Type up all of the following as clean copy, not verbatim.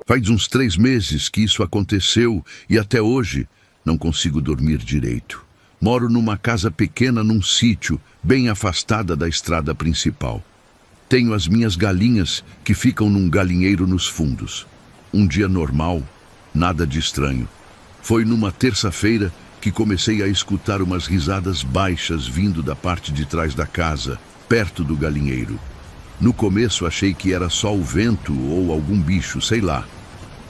Faz uns 3 meses que isso aconteceu e até hoje não consigo dormir direito. Moro numa casa pequena num sítio, bem afastada da estrada principal. Tenho as minhas galinhas que ficam num galinheiro nos fundos. Um dia normal, nada de estranho. Foi numa terça-feira que comecei a escutar umas risadas baixas vindo da parte de trás da casa, perto do galinheiro. No começo achei que era só o vento ou algum bicho, sei lá.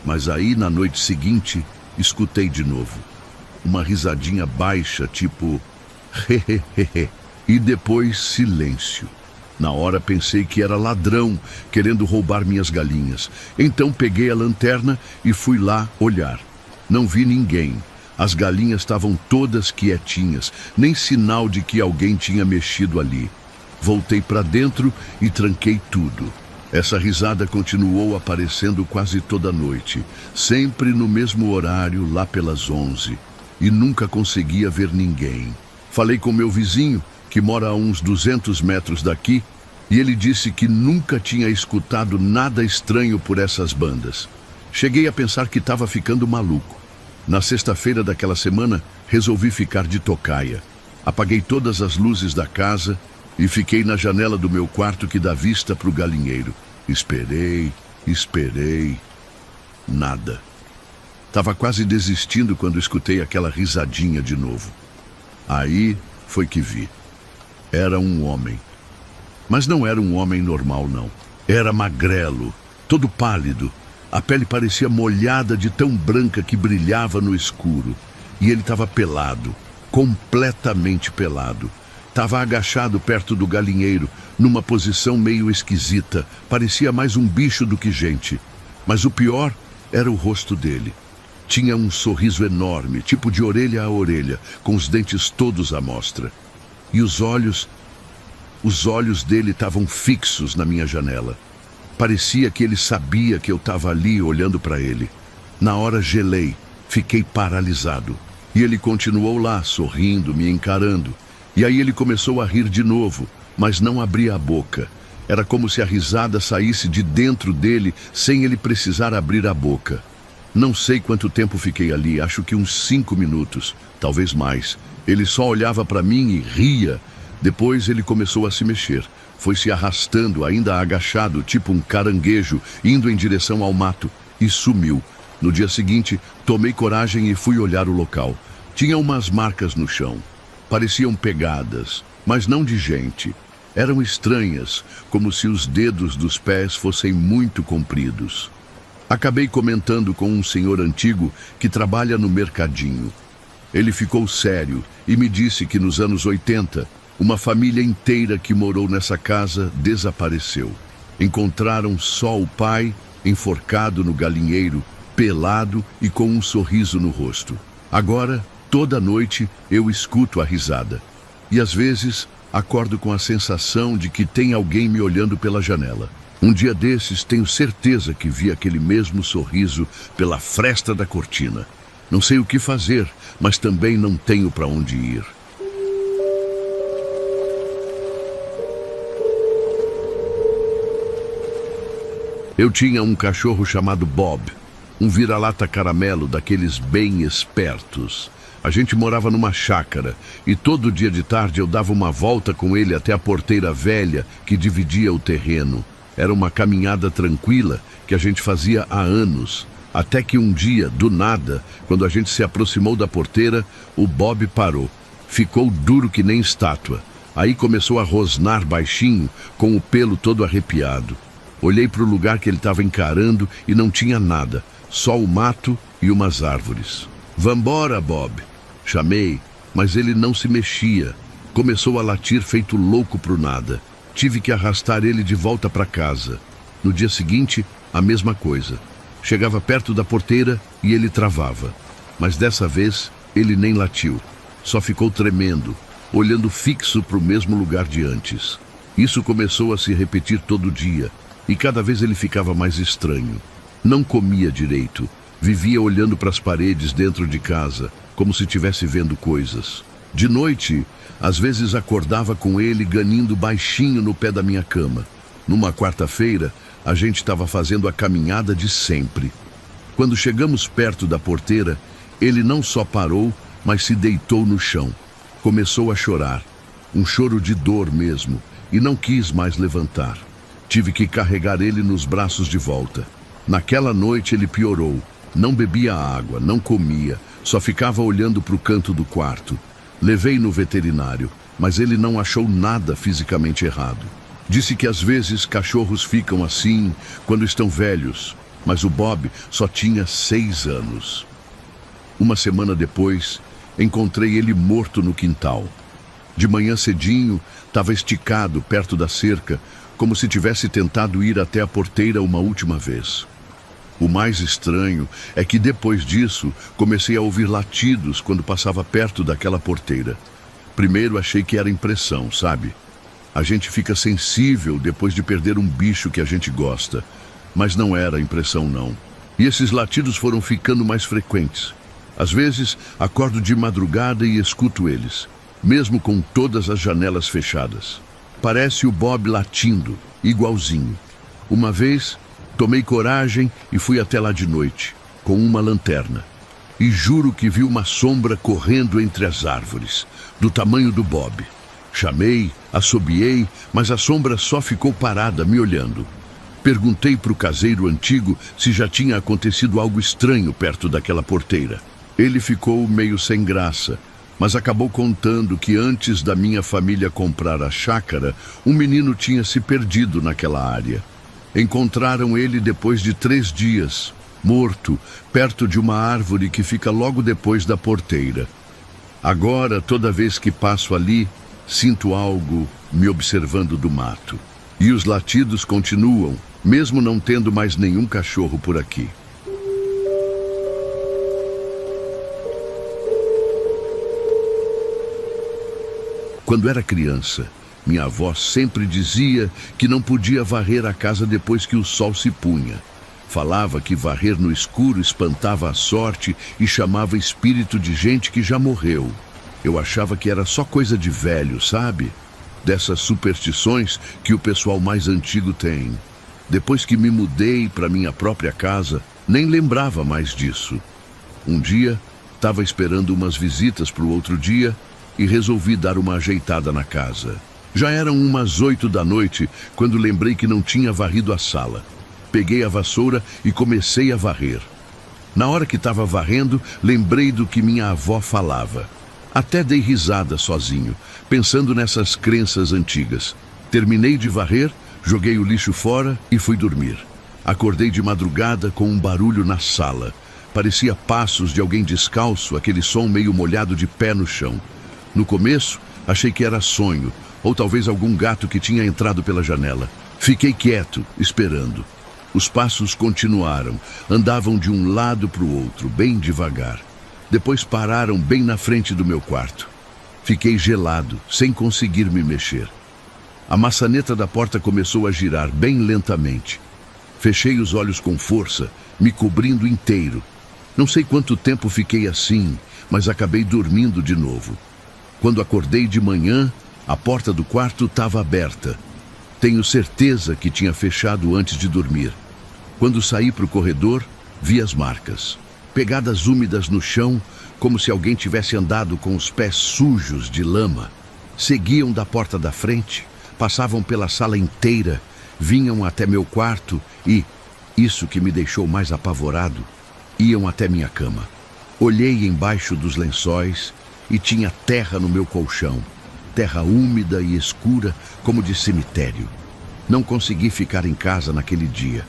Mas aí, na noite seguinte, escutei de novo. Uma risadinha baixa, tipo... hehehehe. E depois silêncio. Na hora pensei que era ladrão, querendo roubar minhas galinhas. Então peguei a lanterna e fui lá olhar. Não vi ninguém. As galinhas estavam todas quietinhas, nem sinal de que alguém tinha mexido ali. Voltei para dentro e tranquei tudo. Essa risada continuou aparecendo quase toda noite, sempre no mesmo horário, lá pelas 11, e nunca conseguia ver ninguém. Falei com meu vizinho, que mora a uns 200 metros daqui, e ele disse que nunca tinha escutado nada estranho por essas bandas. Cheguei a pensar que estava ficando maluco. Na sexta-feira daquela semana, resolvi ficar de tocaia. Apaguei todas as luzes da casa e fiquei na janela do meu quarto que dá vista para o galinheiro. Esperei. Nada. Tava quase desistindo quando escutei aquela risadinha de novo. Aí foi que vi. Era um homem. Mas não era um homem normal, não. Era magrelo, todo pálido. A pele parecia molhada de tão branca que brilhava no escuro. E ele estava pelado, completamente pelado. Estava agachado perto do galinheiro, numa posição meio esquisita. Parecia mais um bicho do que gente. Mas o pior era o rosto dele. Tinha um sorriso enorme, tipo de orelha a orelha, com os dentes todos à mostra. E os olhos dele estavam fixos na minha janela. Parecia que ele sabia que eu estava ali olhando para ele. Na hora gelei, fiquei paralisado. E ele continuou lá, sorrindo, me encarando. E aí ele começou a rir de novo, mas não abria a boca. Era como se a risada saísse de dentro dele sem ele precisar abrir a boca. Não sei quanto tempo fiquei ali, acho que uns 5 minutos, talvez mais. Ele só olhava para mim e ria. Depois ele começou a se mexer. Foi se arrastando, ainda agachado, tipo um caranguejo, indo em direção ao mato, e sumiu. No dia seguinte, tomei coragem e fui olhar o local. Tinha umas marcas no chão. Pareciam pegadas, mas não de gente. Eram estranhas, como se os dedos dos pés fossem muito compridos. Acabei comentando com um senhor antigo que trabalha no mercadinho. Ele ficou sério e me disse que nos anos 80, uma família inteira que morou nessa casa desapareceu. Encontraram só o pai, enforcado no galinheiro, pelado e com um sorriso no rosto. Agora, toda noite, eu escuto a risada. E às vezes, acordo com a sensação de que tem alguém me olhando pela janela. Um dia desses, tenho certeza que vi aquele mesmo sorriso pela fresta da cortina. Não sei o que fazer, mas também não tenho para onde ir. Eu tinha um cachorro chamado Bob, um vira-lata caramelo daqueles bem espertos. A gente morava numa chácara e todo dia de tarde eu dava uma volta com ele até a porteira velha que dividia o terreno. Era uma caminhada tranquila que a gente fazia há anos, até que um dia, do nada, quando a gente se aproximou da porteira, o Bob parou. Ficou duro que nem estátua. Aí começou a rosnar baixinho, com o pelo todo arrepiado. Olhei para o lugar que ele estava encarando e não tinha nada, só o mato e umas árvores. "Vambora, Bob!" Chamei, mas ele não se mexia. Começou a latir feito louco pro nada. Tive que arrastar ele de volta para casa. No dia seguinte, a mesma coisa. Chegava perto da porteira e ele travava. Mas dessa vez, ele nem latiu. Só ficou tremendo, olhando fixo para o mesmo lugar de antes. Isso começou a se repetir todo dia, e cada vez ele ficava mais estranho. Não comia direito, vivia olhando para as paredes dentro de casa, como se estivesse vendo coisas. De noite, às vezes acordava com ele ganindo baixinho no pé da minha cama. Numa quarta-feira, a gente estava fazendo a caminhada de sempre. Quando chegamos perto da porteira, ele não só parou, mas se deitou no chão. Começou a chorar, um choro de dor mesmo, e não quis mais levantar. Tive que carregar ele nos braços de volta. Naquela noite ele piorou. Não bebia água, não comia, só ficava olhando para o canto do quarto. Levei no veterinário, mas ele não achou nada fisicamente errado. Disse que às vezes cachorros ficam assim quando estão velhos, mas o Bob só tinha 6 anos. Uma semana depois, encontrei ele morto no quintal. De manhã cedinho, estava esticado perto da cerca, como se tivesse tentado ir até a porteira uma última vez. O mais estranho é que depois disso, comecei a ouvir latidos quando passava perto daquela porteira. Primeiro achei que era impressão, sabe? A gente fica sensível depois de perder um bicho que a gente gosta. Mas não era impressão, não. E esses latidos foram ficando mais frequentes. Às vezes, acordo de madrugada e escuto eles, mesmo com todas as janelas fechadas. Parece o Bob latindo, igualzinho. Uma vez, tomei coragem e fui até lá de noite, com uma lanterna. E juro que vi uma sombra correndo entre as árvores, do tamanho do Bob. Chamei, assobiei, mas a sombra só ficou parada, me olhando. Perguntei para o caseiro antigo se já tinha acontecido algo estranho perto daquela porteira. Ele ficou meio sem graça, mas acabou contando que antes da minha família comprar a chácara, um menino tinha se perdido naquela área. Encontraram ele depois de 3 dias, morto, perto de uma árvore que fica logo depois da porteira. Agora, toda vez que passo ali, sinto algo me observando do mato. E os latidos continuam, mesmo não tendo mais nenhum cachorro por aqui. Quando era criança, minha avó sempre dizia que não podia varrer a casa depois que o sol se punha. Falava que varrer no escuro espantava a sorte e chamava espírito de gente que já morreu. Eu achava que era só coisa de velho, sabe? Dessas superstições que o pessoal mais antigo tem. Depois que me mudei para minha própria casa, nem lembrava mais disso. Um dia, estava esperando umas visitas para o outro dia e resolvi dar uma ajeitada na casa. Já eram umas 8 da noite quando lembrei que não tinha varrido a sala. Peguei a vassoura e comecei a varrer. Na hora que estava varrendo, lembrei do que minha avó falava. Até dei risada sozinho, pensando nessas crenças antigas. Terminei de varrer, joguei o lixo fora e fui dormir. Acordei de madrugada com um barulho na sala. Parecia passos de alguém descalço, aquele som meio molhado de pé no chão. No começo, achei que era sonho, ou talvez algum gato que tinha entrado pela janela. Fiquei quieto, esperando. Os passos continuaram, andavam de um lado para o outro, bem devagar. Depois pararam bem na frente do meu quarto. Fiquei gelado, sem conseguir me mexer. A maçaneta da porta começou a girar bem lentamente. Fechei os olhos com força, me cobrindo inteiro. Não sei quanto tempo fiquei assim, mas acabei dormindo de novo. Quando acordei de manhã, a porta do quarto estava aberta. Tenho certeza que tinha fechado antes de dormir. Quando saí para o corredor, vi as marcas. Pegadas úmidas no chão, como se alguém tivesse andado com os pés sujos de lama. Seguiam da porta da frente, passavam pela sala inteira, vinham até meu quarto e, isso que me deixou mais apavorado, iam até minha cama. Olhei embaixo dos lençóis e tinha terra no meu colchão. Terra úmida e escura, como de cemitério. Não consegui ficar em casa naquele dia.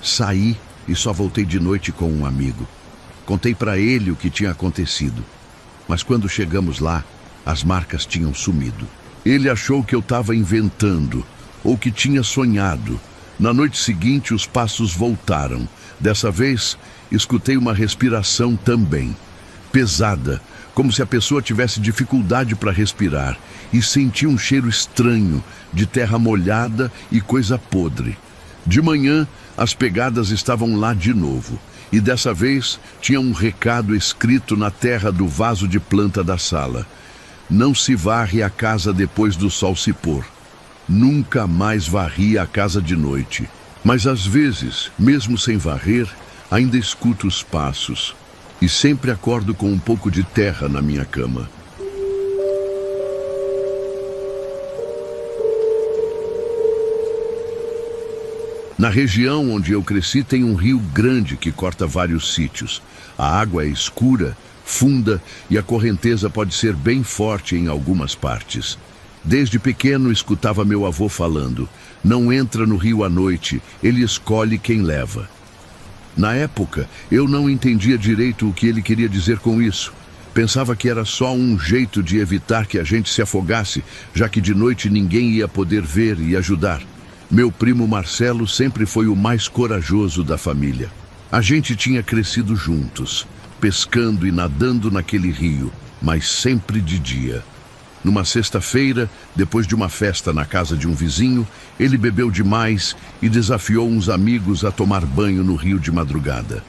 Saí e só voltei de noite com um amigo. Contei para ele o que tinha acontecido. Mas quando chegamos lá, as marcas tinham sumido. Ele achou que eu estava inventando, ou que tinha sonhado. Na noite seguinte, os passos voltaram. Dessa vez, escutei uma respiração também. Pesada, como se a pessoa tivesse dificuldade para respirar, e senti um cheiro estranho, de terra molhada e coisa podre. De manhã, as pegadas estavam lá de novo, e dessa vez tinha um recado escrito na terra do vaso de planta da sala. Não se varre a casa depois do sol se pôr. Nunca mais varri a casa de noite. Mas às vezes, mesmo sem varrer, Ainda escuto os passos e sempre acordo com um pouco de terra na minha cama. Na região onde eu cresci tem um rio grande que corta vários sítios. A água é escura, funda e a correnteza pode ser bem forte em algumas partes. Desde pequeno escutava meu avô falando: não entra no rio à noite, ele escolhe quem leva. Na época, eu não entendia direito o que ele queria dizer com isso. Pensava que era só um jeito de evitar que a gente se afogasse, já que de noite ninguém ia poder ver e ajudar. Meu primo Marcelo sempre foi o mais corajoso da família. A gente tinha crescido juntos, pescando e nadando naquele rio, mas sempre de dia. Numa sexta-feira, depois de uma festa na casa de um vizinho, ele bebeu demais e desafiou uns amigos a tomar banho no rio de madrugada.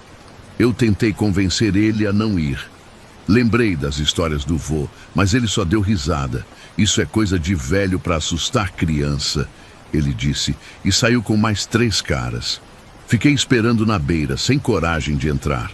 Eu tentei convencer ele a não ir. Lembrei das histórias do vô, mas ele só deu risada. Isso é coisa de velho para assustar criança, ele disse, e saiu com mais 3 caras. Fiquei esperando na beira, sem coragem de entrar.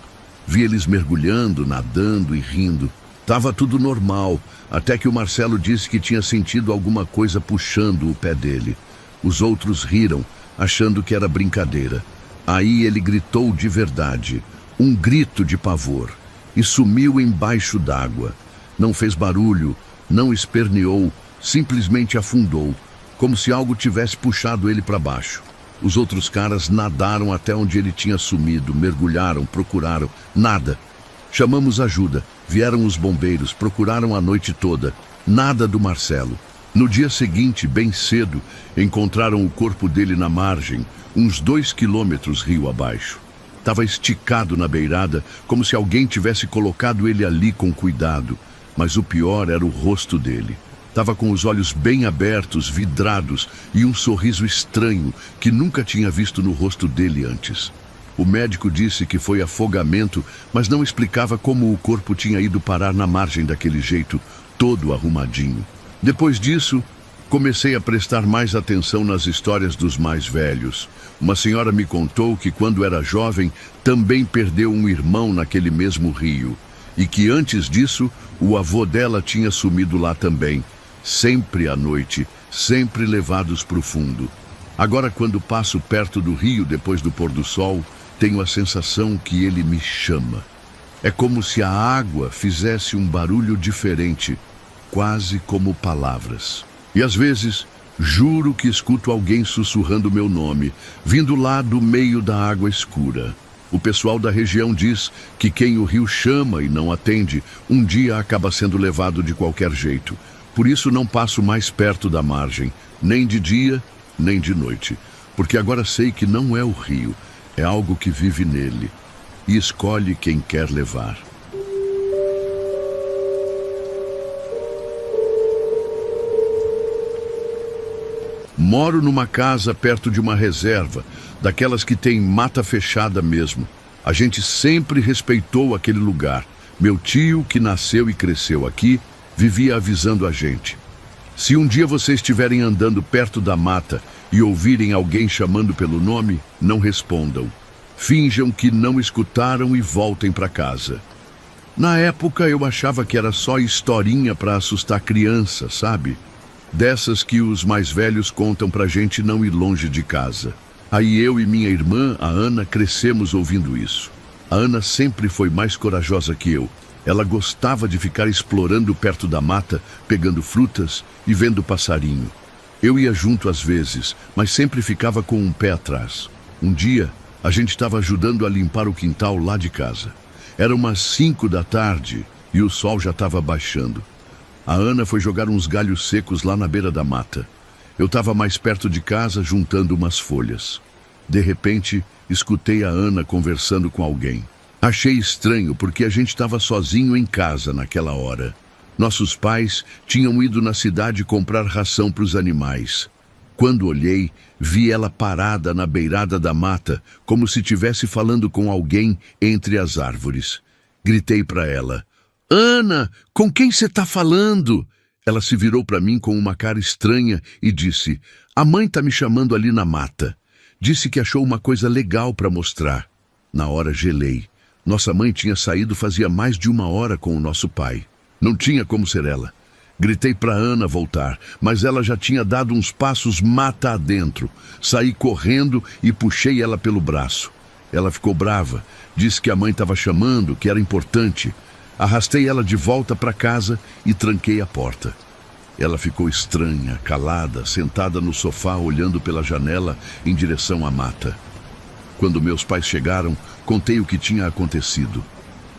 Vi eles mergulhando, nadando e rindo. Tava tudo normal, até que o Marcelo disse que tinha sentido alguma coisa puxando o pé dele. Os outros riram, achando que era brincadeira. Aí ele gritou de verdade, um grito de pavor, e sumiu embaixo d'água. Não fez barulho, não esperneou, simplesmente afundou, como se algo tivesse puxado ele para baixo. Os outros caras nadaram até onde ele tinha sumido, mergulharam, procuraram, nada. Chamamos ajuda, vieram os bombeiros, procuraram a noite toda, nada do Marcelo. No dia seguinte, bem cedo, encontraram o corpo dele na margem, uns 2 quilômetros rio abaixo. Estava esticado na beirada, como se alguém tivesse colocado ele ali com cuidado, mas o pior era o rosto dele. Estava com os olhos bem abertos, vidrados, e um sorriso estranho que nunca tinha visto no rosto dele antes. O médico disse que foi afogamento, mas não explicava como o corpo tinha ido parar na margem daquele jeito, todo arrumadinho. Depois disso, comecei a prestar mais atenção nas histórias dos mais velhos. Uma senhora me contou que quando era jovem, também perdeu um irmão naquele mesmo rio, e que antes disso, o avô dela tinha sumido lá também. Sempre à noite, sempre levados para o fundo. Agora, quando passo perto do rio depois do pôr do sol, tenho a sensação que ele me chama. É como se a água fizesse um barulho diferente, quase como palavras. E às vezes, juro que escuto alguém sussurrando meu nome, vindo lá do meio da água escura. O pessoal da região diz que quem o rio chama e não atende, um dia acaba sendo levado de qualquer jeito. Por isso não passo mais perto da margem, nem de dia, nem de noite. Porque agora sei que não é o rio, é algo que vive nele e escolhe quem quer levar. Moro numa casa perto de uma reserva, daquelas que tem mata fechada mesmo. A gente sempre respeitou aquele lugar. Meu tio, que nasceu e cresceu aqui, vivia avisando a gente. Se um dia vocês estiverem andando perto da mata e ouvirem alguém chamando pelo nome, não respondam. Finjam que não escutaram e voltem para casa. Na época eu achava que era só historinha para assustar criança, sabe? Dessas que os mais velhos contam pra gente não ir longe de casa. Aí eu e minha irmã, a Ana, crescemos ouvindo isso. A Ana sempre foi mais corajosa que eu. Ela gostava de ficar explorando perto da mata, pegando frutas e vendo passarinho. Eu ia junto às vezes, mas sempre ficava com um pé atrás. Um dia, a gente estava ajudando a limpar o quintal lá de casa. Era umas 5 da tarde e o sol já estava baixando. A Ana foi jogar uns galhos secos lá na beira da mata. Eu estava mais perto de casa juntando umas folhas. De repente, escutei a Ana conversando com alguém. Achei estranho porque a gente estava sozinho em casa naquela hora. Nossos pais tinham ido na cidade comprar ração para os animais. Quando olhei, vi ela parada na beirada da mata, como se estivesse falando com alguém entre as árvores. Gritei para ela: "Ana, com quem você está falando?" Ela se virou para mim com uma cara estranha e disse: "A mãe está me chamando ali na mata. Disse que achou uma coisa legal para mostrar." Na hora gelei. Nossa mãe tinha saído fazia mais de 1 hora com o nosso pai. Não tinha como ser ela. Gritei para Ana voltar, mas ela já tinha dado uns passos mata adentro. Saí correndo e puxei ela pelo braço. Ela ficou brava, disse que a mãe estava chamando, que era importante. Arrastei ela de volta para casa e tranquei a porta. Ela ficou estranha, calada, sentada no sofá, olhando pela janela em direção à mata. Quando meus pais chegaram, contei o que tinha acontecido.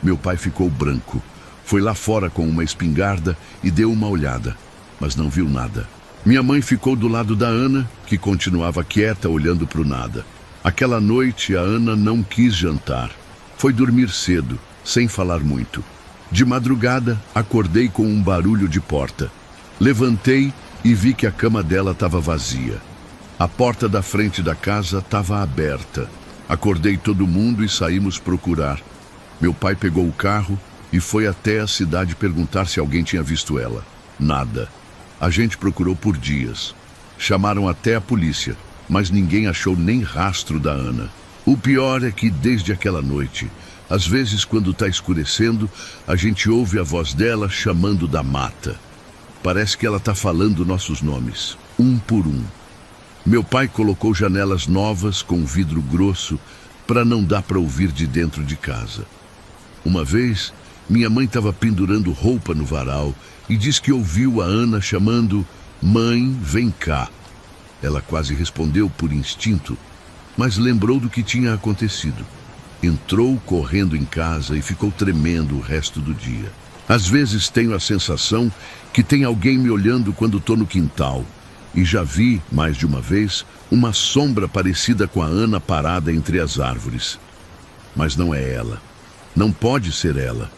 Meu pai ficou branco. Foi lá fora com uma espingarda e deu uma olhada, mas não viu nada. Minha mãe ficou do lado da Ana, que continuava quieta, olhando para o nada. Aquela noite, a Ana não quis jantar. Foi dormir cedo, sem falar muito. De madrugada, acordei com um barulho de porta. Levantei e vi que a cama dela estava vazia. A porta da frente da casa estava aberta. Acordei todo mundo e saímos procurar. Meu pai pegou o carro e foi até a cidade perguntar se alguém tinha visto ela. Nada. A gente procurou por dias. Chamaram até a polícia, mas ninguém achou nem rastro da Ana. O pior é que desde aquela noite, às vezes quando está escurecendo, a gente ouve a voz dela chamando da mata. Parece que ela está falando nossos nomes, um por um. Meu pai colocou janelas novas com vidro grosso para não dar para ouvir de dentro de casa. Uma vez, minha mãe estava pendurando roupa no varal e disse que ouviu a Ana chamando "Mãe, vem cá". Ela quase respondeu por instinto, mas lembrou do que tinha acontecido. Entrou correndo em casa e ficou tremendo o resto do dia. Às vezes tenho a sensação que tem alguém me olhando quando estou no quintal. E já vi, mais de uma vez, uma sombra parecida com a Ana parada entre as árvores. Mas não é ela. Não pode ser ela.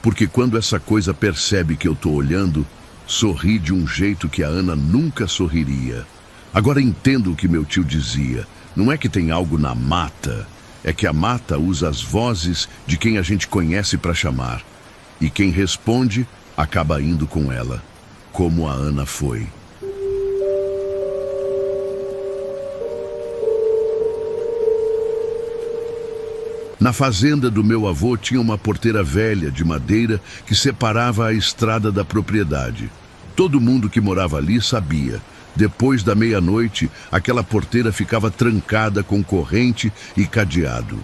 Porque quando essa coisa percebe que eu estou olhando, sorri de um jeito que a Ana nunca sorriria. Agora entendo o que meu tio dizia. Não é que tem algo na mata, é que a mata usa as vozes de quem a gente conhece para chamar. E quem responde acaba indo com ela, como a Ana foi. Na fazenda do meu avô tinha uma porteira velha de madeira que separava a estrada da propriedade. Todo mundo que morava ali sabia. Depois da meia-noite, aquela porteira ficava trancada com corrente e cadeado.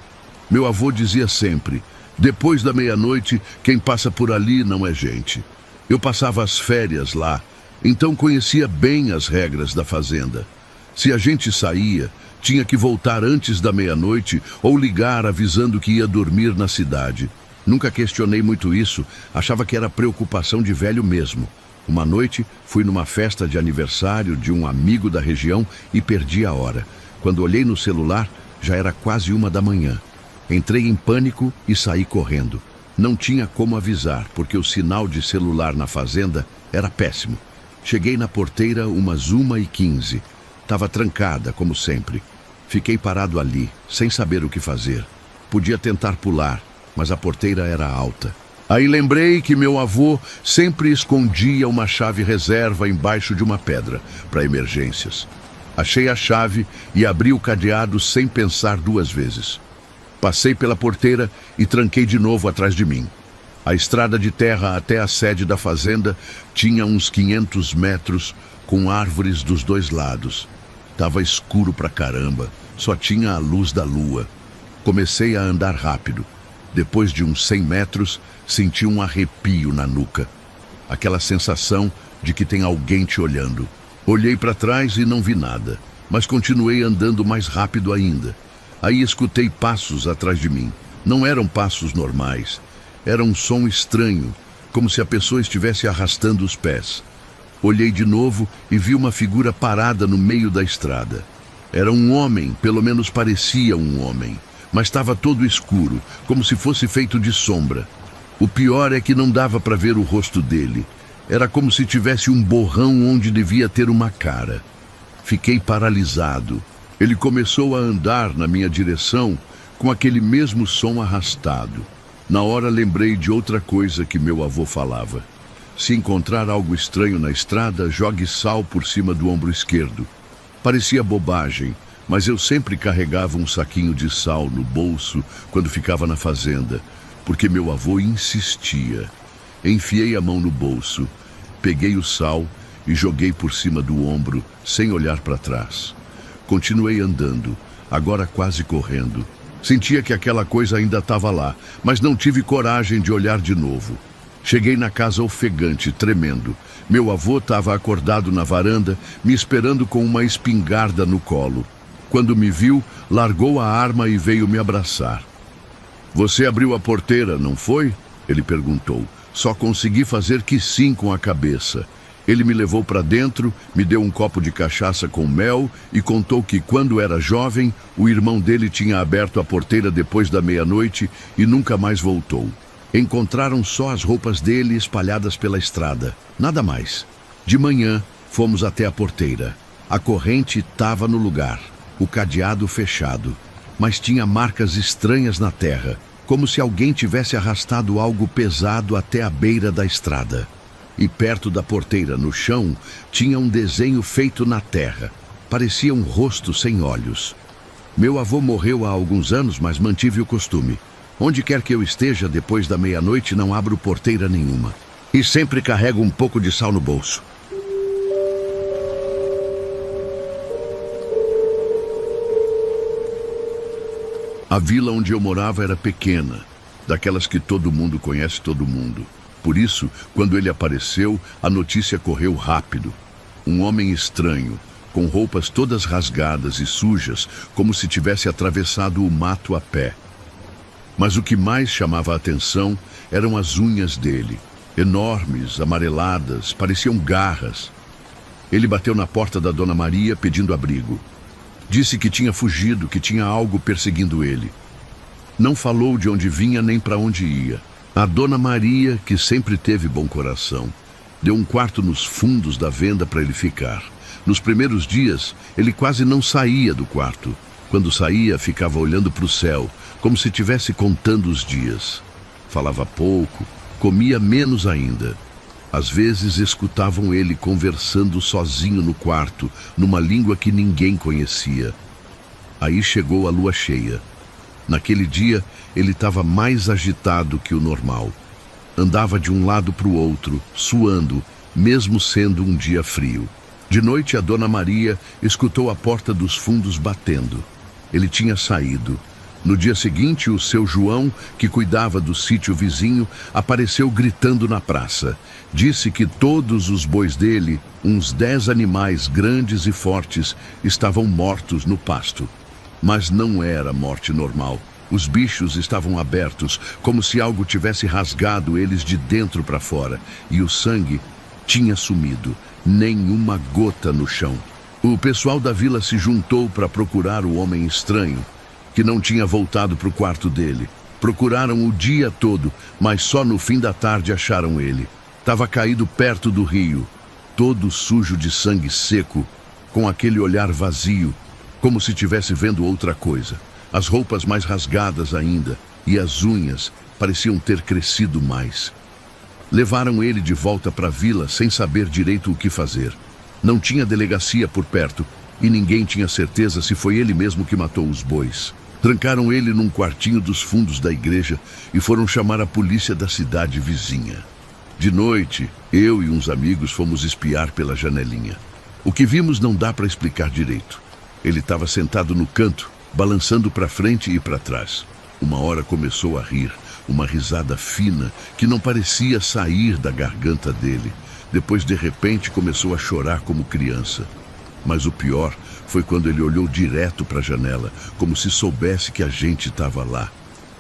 Meu avô dizia sempre: depois da meia-noite, quem passa por ali não é gente. Eu passava as férias lá, então conhecia bem as regras da fazenda. Se a gente saía, tinha que voltar antes da meia-noite ou ligar avisando que ia dormir na cidade. Nunca questionei muito isso, achava que era preocupação de velho mesmo. Uma noite, fui numa festa de aniversário de um amigo da região e perdi a hora. Quando olhei no celular, já era quase 1 da manhã. Entrei em pânico e saí correndo. Não tinha como avisar, porque o sinal de celular na fazenda era péssimo. Cheguei na porteira umas 1h15. Estava trancada, como sempre. Fiquei parado ali, sem saber o que fazer. Podia tentar pular, mas a porteira era alta. Aí lembrei que meu avô sempre escondia uma chave reserva embaixo de uma pedra, para emergências. Achei a chave e abri o cadeado sem pensar 2 vezes. Passei pela porteira e tranquei de novo atrás de mim. A estrada de terra até a sede da fazenda tinha uns 500 metros, com árvores dos 2 lados. Tava escuro pra caramba, só tinha a luz da lua. Comecei a andar rápido. Depois de uns 100 metros, senti um arrepio na nuca. Aquela sensação de que tem alguém te olhando. Olhei para trás e não vi nada, mas continuei andando mais rápido ainda. Aí escutei passos atrás de mim. Não eram passos normais. Era um som estranho, como se a pessoa estivesse arrastando os pés. Olhei de novo e vi uma figura parada no meio da estrada. Era um homem, pelo menos parecia um homem, mas estava todo escuro, como se fosse feito de sombra. O pior é que não dava para ver o rosto dele. Era como se tivesse um borrão onde devia ter uma cara. Fiquei paralisado. Ele começou a andar na minha direção com aquele mesmo som arrastado. Na hora lembrei de outra coisa que meu avô falava. Se encontrar algo estranho na estrada, jogue sal por cima do ombro esquerdo. Parecia bobagem, mas eu sempre carregava um saquinho de sal no bolso quando ficava na fazenda, porque meu avô insistia. Enfiei a mão no bolso, peguei o sal e joguei por cima do ombro, sem olhar para trás. Continuei andando, agora quase correndo. Sentia que aquela coisa ainda estava lá, mas não tive coragem de olhar de novo. Cheguei na casa ofegante, tremendo. Meu avô estava acordado na varanda, me esperando com uma espingarda no colo. Quando me viu, largou a arma e veio me abraçar. "Você abriu a porteira, não foi?" Ele perguntou. Só consegui fazer que sim com a cabeça. Ele me levou para dentro, me deu um copo de cachaça com mel e contou que, quando era jovem, o irmão dele tinha aberto a porteira depois da meia-noite e nunca mais voltou. Encontraram só as roupas dele espalhadas pela estrada, nada mais. De manhã, fomos até a porteira. A corrente estava no lugar, o cadeado fechado, mas tinha marcas estranhas na terra, como se alguém tivesse arrastado algo pesado até a beira da estrada. E perto da porteira, no chão, tinha um desenho feito na terra. Parecia um rosto sem olhos. Meu avô morreu há alguns anos, mas mantive o costume. Onde quer que eu esteja, depois da meia-noite, não abro porteira nenhuma. E sempre carrego um pouco de sal no bolso. A vila onde eu morava era pequena, daquelas que todo mundo conhece todo mundo. Por isso, quando ele apareceu, a notícia correu rápido. Um homem estranho, com roupas todas rasgadas e sujas, como se tivesse atravessado o mato a pé. Mas o que mais chamava a atenção eram as unhas dele, enormes, amareladas, pareciam garras. Ele bateu na porta da Dona Maria pedindo abrigo. Disse que tinha fugido, que tinha algo perseguindo ele. Não falou de onde vinha nem para onde ia. A Dona Maria, que sempre teve bom coração, deu um quarto nos fundos da venda para ele ficar. Nos primeiros dias, ele quase não saía do quarto. Quando saía, ficava olhando para o céu, como se estivesse contando os dias. Falava pouco, comia menos ainda. Às vezes escutavam ele conversando sozinho no quarto, numa língua que ninguém conhecia. Aí chegou a lua cheia. Naquele dia, ele estava mais agitado que o normal. Andava de um lado para o outro, suando, mesmo sendo um dia frio. De noite, a Dona Maria escutou a porta dos fundos batendo. Ele tinha saído. No dia seguinte, o seu João, que cuidava do sítio vizinho, apareceu gritando na praça. Disse que todos os bois dele, uns 10 animais grandes e fortes, estavam mortos no pasto. Mas não era morte normal. Os bichos estavam abertos, como se algo tivesse rasgado eles de dentro para fora, e o sangue tinha sumido, nenhuma gota no chão. O pessoal da vila se juntou para procurar o homem estranho, que não tinha voltado para o quarto dele. Procuraram o dia todo, mas só no fim da tarde acharam ele. Estava caído perto do rio, todo sujo de sangue seco, com aquele olhar vazio, como se estivesse vendo outra coisa. As roupas mais rasgadas ainda, e as unhas pareciam ter crescido mais. Levaram ele de volta para a vila sem saber direito o que fazer. Não tinha delegacia por perto, e ninguém tinha certeza se foi ele mesmo que matou os bois. Trancaram ele num quartinho dos fundos da igreja e foram chamar a polícia da cidade vizinha. De noite, eu e uns amigos fomos espiar pela janelinha. O que vimos não dá para explicar direito. Ele estava sentado no canto, balançando para frente e para trás. Uma hora começou a rir, uma risada fina que não parecia sair da garganta dele. Depois, de repente, começou a chorar como criança. Mas o pior foi quando ele olhou direto para a janela, como se soubesse que a gente estava lá.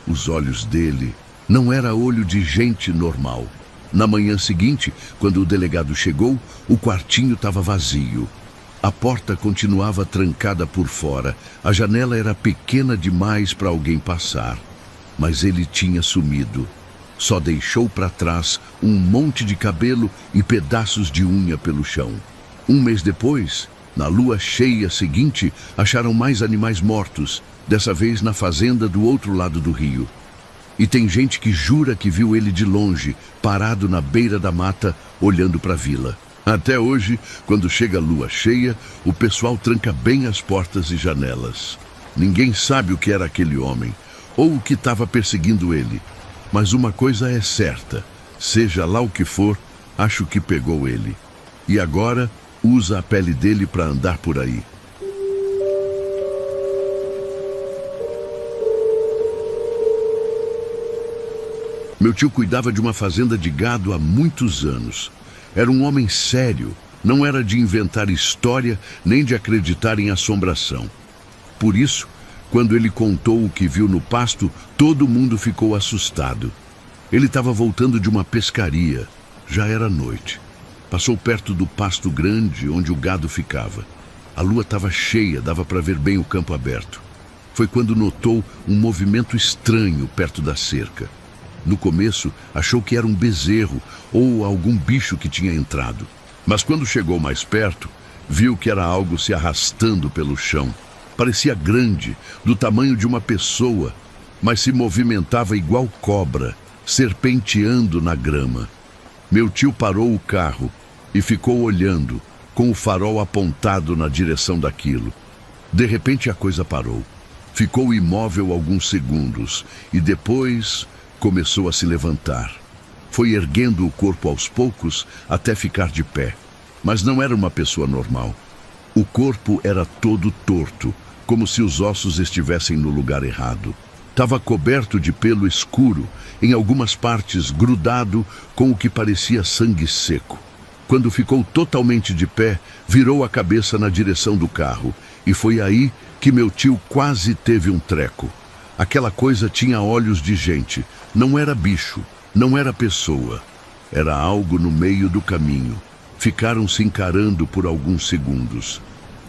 Os olhos dele não era olho de gente normal. Na manhã seguinte, quando o delegado chegou, o quartinho estava vazio. A porta continuava trancada por fora. A janela era pequena demais para alguém passar. Mas ele tinha sumido. Só deixou para trás um monte de cabelo e pedaços de unha pelo chão. Um mês depois, na lua cheia seguinte, acharam mais animais mortos, dessa vez na fazenda do outro lado do rio. E tem gente que jura que viu ele de longe, parado na beira da mata, olhando para a vila. Até hoje, quando chega a lua cheia, o pessoal tranca bem as portas e janelas. Ninguém sabe o que era aquele homem, ou o que estava perseguindo ele. Mas uma coisa é certa, seja lá o que for, acho que pegou ele. E agora, usa a pele dele para andar por aí. Meu tio cuidava de uma fazenda de gado há muitos anos. Era um homem sério, não era de inventar história nem de acreditar em assombração. Por isso, quando ele contou o que viu no pasto, todo mundo ficou assustado. Ele estava voltando de uma pescaria. Já era noite. Passou perto do pasto grande onde o gado ficava. A lua estava cheia, dava para ver bem o campo aberto. Foi quando notou um movimento estranho perto da cerca. No começo, achou que era um bezerro ou algum bicho que tinha entrado. Mas quando chegou mais perto, viu que era algo se arrastando pelo chão. Parecia grande, do tamanho de uma pessoa, mas se movimentava igual cobra, serpenteando na grama. Meu tio parou o carro e ficou olhando, com o farol apontado na direção daquilo. De repente a coisa parou. Ficou imóvel alguns segundos e depois começou a se levantar. Foi erguendo o corpo aos poucos até ficar de pé. Mas não era uma pessoa normal. O corpo era todo torto, como se os ossos estivessem no lugar errado. Estava coberto de pelo escuro, em algumas partes grudado com o que parecia sangue seco. Quando ficou totalmente de pé, virou a cabeça na direção do carro, e foi aí que meu tio quase teve um treco. Aquela coisa tinha olhos de gente, não era bicho, não era pessoa. Era algo no meio do caminho. Ficaram se encarando por alguns segundos.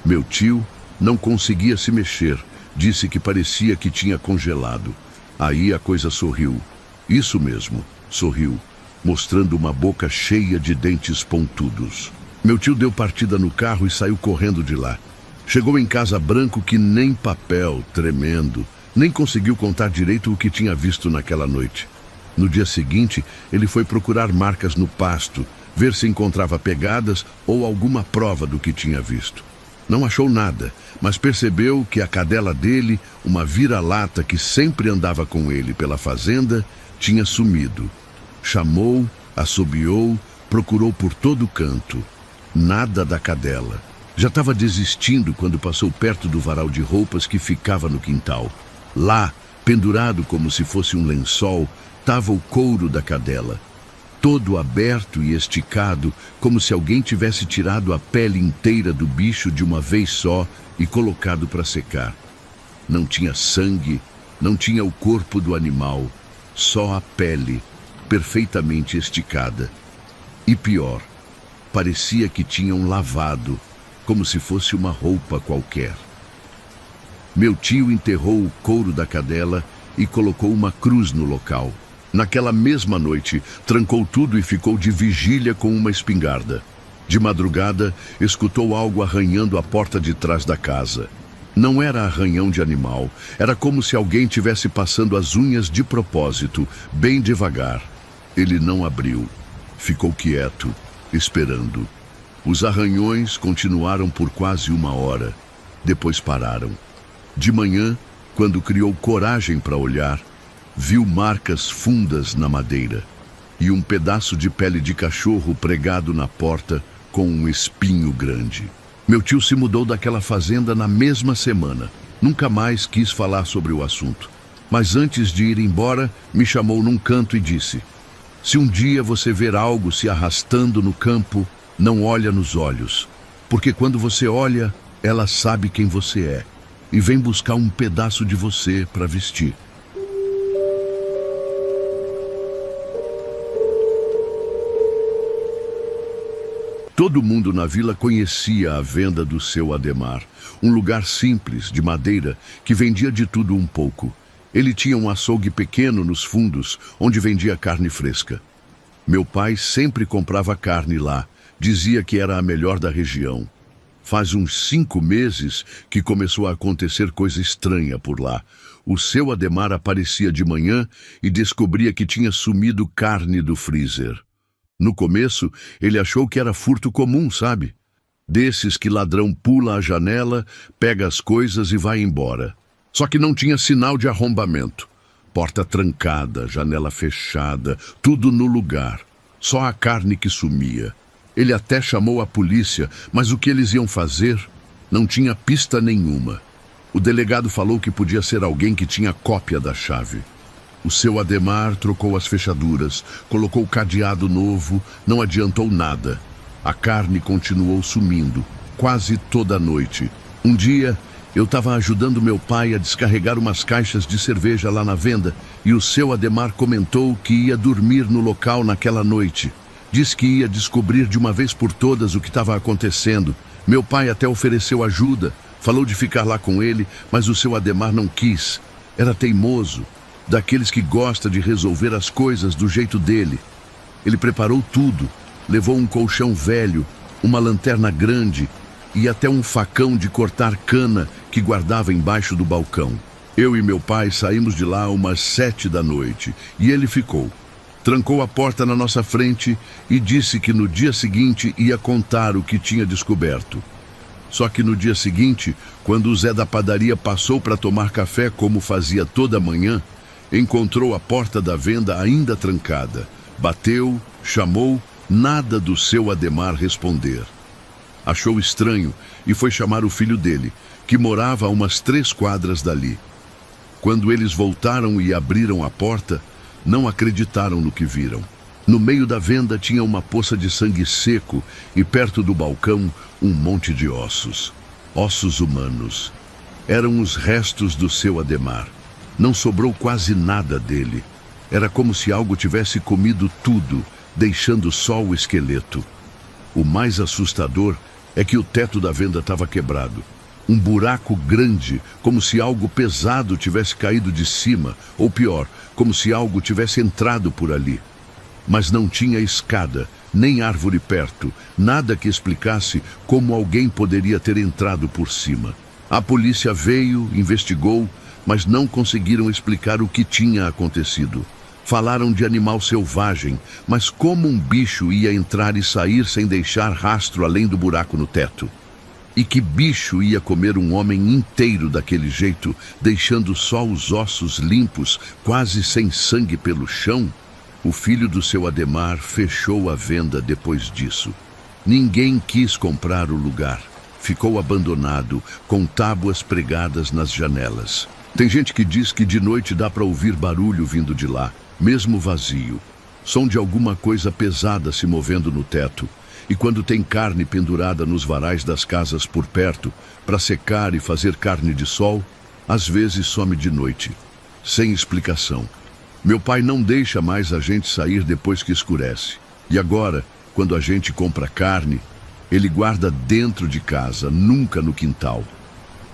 Meu tio não conseguia se mexer, disse que parecia que tinha congelado. Aí a coisa sorriu. Isso mesmo, sorriu, mostrando uma boca cheia de dentes pontudos. Meu tio deu partida no carro e saiu correndo de lá. Chegou em casa branco que nem papel, tremendo. Nem conseguiu contar direito o que tinha visto naquela noite. No dia seguinte, ele foi procurar marcas no pasto, ver se encontrava pegadas ou alguma prova do que tinha visto. Não achou nada, mas percebeu que a cadela dele, uma vira-lata que sempre andava com ele pela fazenda, tinha sumido. Chamou, assobiou, procurou por todo canto. Nada da cadela. Já estava desistindo quando passou perto do varal de roupas que ficava no quintal. Lá, pendurado como se fosse um lençol, estava o couro da cadela. Todo aberto e esticado, como se alguém tivesse tirado a pele inteira do bicho de uma vez só e colocado para secar. Não tinha sangue, não tinha o corpo do animal, só a pele, perfeitamente esticada. E pior, parecia que tinham lavado, como se fosse uma roupa qualquer. Meu tio enterrou o couro da cadela e colocou uma cruz no local. Naquela mesma noite, trancou tudo e ficou de vigília com uma espingarda. De madrugada, escutou algo arranhando a porta de trás da casa. Não era arranhão de animal, era como se alguém tivesse passando as unhas de propósito, bem devagar. Ele não abriu. Ficou quieto, esperando. Os arranhões continuaram por quase uma hora. Depois pararam. De manhã, quando criou coragem para olhar, viu marcas fundas na madeira e um pedaço de pele de cachorro pregado na porta com um espinho grande. Meu tio se mudou daquela fazenda na mesma semana. Nunca mais quis falar sobre o assunto. Mas antes de ir embora, me chamou num canto e disse: se um dia você ver algo se arrastando no campo, não olha nos olhos, porque quando você olha, ela sabe quem você é e vem buscar um pedaço de você para vestir. Todo mundo na vila conhecia a venda do seu Ademar, um lugar simples, de madeira, que vendia de tudo um pouco. Ele tinha um açougue pequeno nos fundos, onde vendia carne fresca. Meu pai sempre comprava carne lá, dizia que era a melhor da região. Faz uns 5 meses que começou a acontecer coisa estranha por lá. O seu Ademar aparecia de manhã e descobria que tinha sumido carne do freezer. No começo, ele achou que era furto comum, sabe? Desses que ladrão pula a janela, pega as coisas e vai embora. Só que não tinha sinal de arrombamento. Porta trancada, janela fechada, tudo no lugar. Só a carne que sumia. Ele até chamou a polícia, mas o que eles iam fazer? Não tinha pista nenhuma. O delegado falou que podia ser alguém que tinha cópia da chave. O seu Ademar trocou as fechaduras, colocou cadeado novo, não adiantou nada. A carne continuou sumindo, quase toda a noite. Um dia, eu estava ajudando meu pai a descarregar umas caixas de cerveja lá na venda e o seu Ademar comentou que ia dormir no local naquela noite. Disse que ia descobrir de uma vez por todas o que estava acontecendo. Meu pai até ofereceu ajuda, falou de ficar lá com ele, mas o seu Ademar não quis. Era teimoso, daqueles que gosta de resolver as coisas do jeito dele. Ele preparou tudo, levou um colchão velho, uma lanterna grande e até um facão de cortar cana que guardava embaixo do balcão. Eu e meu pai saímos de lá umas 7 da noite e ele ficou. Trancou a porta na nossa frente e disse que no dia seguinte ia contar o que tinha descoberto. Só que no dia seguinte, quando o Zé da padaria passou para tomar café como fazia toda manhã, encontrou a porta da venda ainda trancada. Bateu, chamou, nada do seu Ademar responder. Achou estranho e foi chamar o filho dele, que morava a umas 3 quadras dali. Quando eles voltaram e abriram a porta, não acreditaram no que viram. No meio da venda tinha uma poça de sangue seco e perto do balcão um monte de ossos. Ossos humanos. Eram os restos do seu Ademar. Não sobrou quase nada dele. Era como se algo tivesse comido tudo, deixando só o esqueleto. O mais assustador é que o teto da venda estava quebrado. Um buraco grande, como se algo pesado tivesse caído de cima, ou pior, como se algo tivesse entrado por ali. Mas não tinha escada, nem árvore perto, nada que explicasse como alguém poderia ter entrado por cima. A polícia veio, investigou, mas não conseguiram explicar o que tinha acontecido. Falaram de animal selvagem, mas como um bicho ia entrar e sair sem deixar rastro além do buraco no teto? E que bicho ia comer um homem inteiro daquele jeito, deixando só os ossos limpos, quase sem sangue pelo chão? O filho do seu Ademar fechou a venda depois disso. Ninguém quis comprar o lugar. Ficou abandonado, com tábuas pregadas nas janelas. Tem gente que diz que de noite dá para ouvir barulho vindo de lá, mesmo vazio. Som de alguma coisa pesada se movendo no teto. E quando tem carne pendurada nos varais das casas por perto, para secar e fazer carne de sol, às vezes some de noite, sem explicação. Meu pai não deixa mais a gente sair depois que escurece. E agora, quando a gente compra carne, ele guarda dentro de casa, nunca no quintal.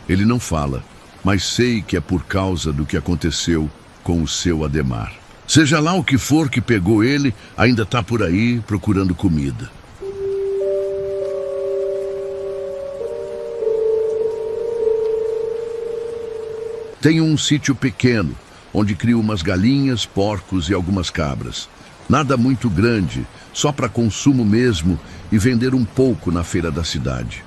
Ele não fala, mas sei que é por causa do que aconteceu com o seu Ademar. Seja lá o que for que pegou ele, ainda está por aí procurando comida. Tenho um sítio pequeno, onde crio umas galinhas, porcos e algumas cabras. Nada muito grande, só para consumo mesmo e vender um pouco na feira da cidade.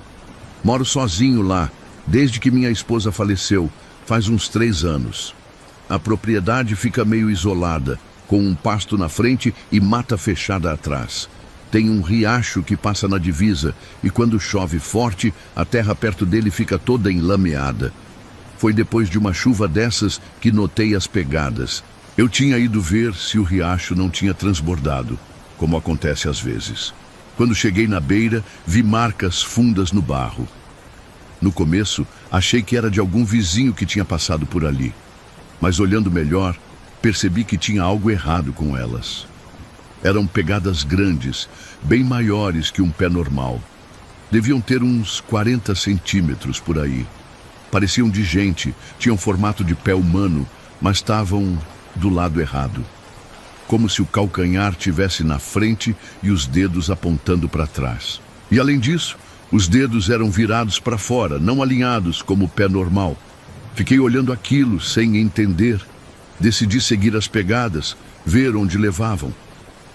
Moro sozinho lá, desde que minha esposa faleceu, faz uns 3 anos. A propriedade fica meio isolada, com um pasto na frente e mata fechada atrás. Tem um riacho que passa na divisa e quando chove forte, a terra perto dele fica toda enlameada. Foi depois de uma chuva dessas que notei as pegadas. Eu tinha ido ver se o riacho não tinha transbordado, como acontece às vezes. Quando cheguei na beira, vi marcas fundas no barro. No começo, achei que era de algum vizinho que tinha passado por ali. Mas olhando melhor, percebi que tinha algo errado com elas. Eram pegadas grandes, bem maiores que um pé normal. Deviam ter uns 40 centímetros por aí. Pareciam de gente, tinham formato de pé humano, mas estavam do lado errado. Como se o calcanhar tivesse na frente e os dedos apontando para trás. E além disso, os dedos eram virados para fora, não alinhados como o pé normal. Fiquei olhando aquilo sem entender. Decidi seguir as pegadas, ver onde levavam.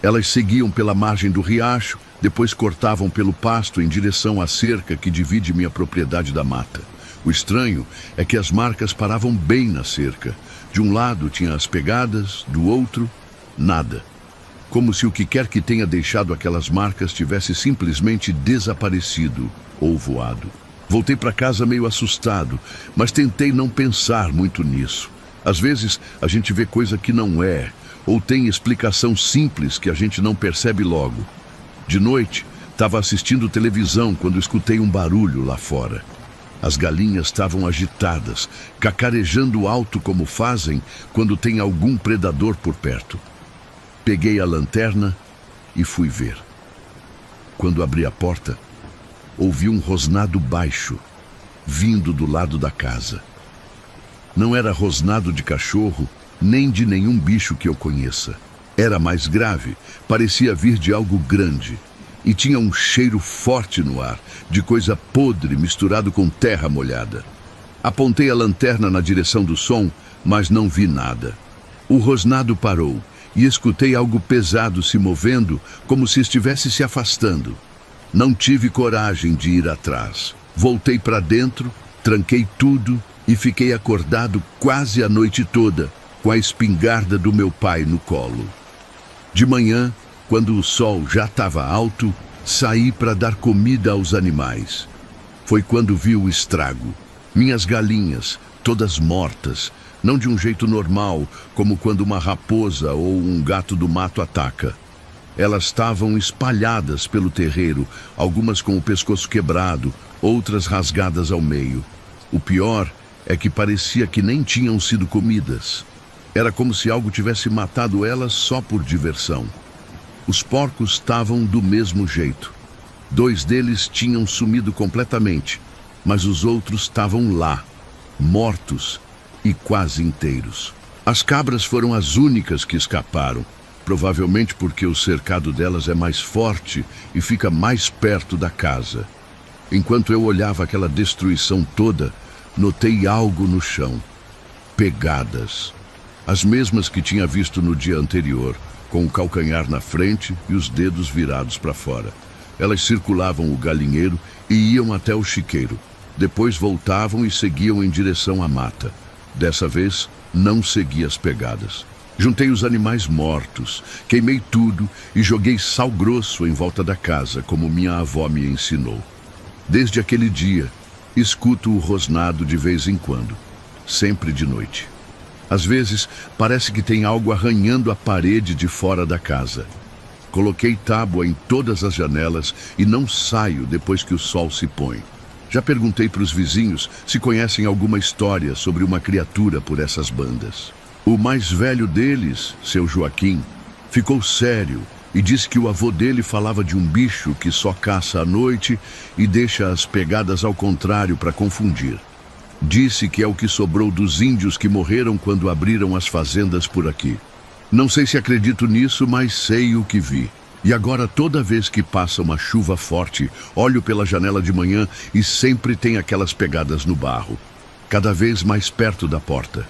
Elas seguiam pela margem do riacho, depois cortavam pelo pasto em direção à cerca que divide minha propriedade da mata. O estranho é que as marcas paravam bem na cerca. De um lado tinha as pegadas, do outro, nada. Como se o que quer que tenha deixado aquelas marcas tivesse simplesmente desaparecido ou voado. Voltei para casa meio assustado, mas tentei não pensar muito nisso. Às vezes a gente vê coisa que não é, ou tem explicação simples que a gente não percebe logo. De noite, estava assistindo televisão quando escutei um barulho lá fora. As galinhas estavam agitadas, cacarejando alto como fazem quando tem algum predador por perto. Peguei a lanterna e fui ver. Quando abri a porta, ouvi um rosnado baixo, vindo do lado da casa. Não era rosnado de cachorro, nem de nenhum bicho que eu conheça. Era mais grave, parecia vir de algo grande. E tinha um cheiro forte no ar, de coisa podre misturado com terra molhada. Apontei a lanterna na direção do som, mas não vi nada. O rosnado parou e escutei algo pesado se movendo, como se estivesse se afastando. Não tive coragem de ir atrás. Voltei para dentro, tranquei tudo e fiquei acordado quase a noite toda, com a espingarda do meu pai no colo. De manhã, quando o sol já estava alto, saí para dar comida aos animais. Foi quando vi o estrago. Minhas galinhas, todas mortas, não de um jeito normal, como quando uma raposa ou um gato do mato ataca. Elas estavam espalhadas pelo terreiro, algumas com o pescoço quebrado, outras rasgadas ao meio. O pior é que parecia que nem tinham sido comidas. Era como se algo tivesse matado elas só por diversão. Os porcos estavam do mesmo jeito. 2 deles tinham sumido completamente, mas os outros estavam lá, mortos e quase inteiros. As cabras foram as únicas que escaparam, provavelmente porque o cercado delas é mais forte e fica mais perto da casa. Enquanto eu olhava aquela destruição toda, notei algo no chão. Pegadas. As mesmas que tinha visto no dia anterior, com o calcanhar na frente e os dedos virados para fora. Elas circulavam o galinheiro e iam até o chiqueiro. Depois voltavam e seguiam em direção à mata. Dessa vez, não segui as pegadas. Juntei os animais mortos, queimei tudo e joguei sal grosso em volta da casa, como minha avó me ensinou. Desde aquele dia, escuto o rosnado de vez em quando, sempre de noite. Às vezes, parece que tem algo arranhando a parede de fora da casa. Coloquei tábua em todas as janelas e não saio depois que o sol se põe. Já perguntei para os vizinhos se conhecem alguma história sobre uma criatura por essas bandas. O mais velho deles, seu Joaquim, ficou sério e disse que o avô dele falava de um bicho que só caça à noite e deixa as pegadas ao contrário para confundir. Disse que é o que sobrou dos índios que morreram quando abriram as fazendas por aqui. Não sei se acredito nisso, mas sei o que vi. E agora, toda vez que passa uma chuva forte, olho pela janela de manhã e sempre tem aquelas pegadas no barro, cada vez mais perto da porta.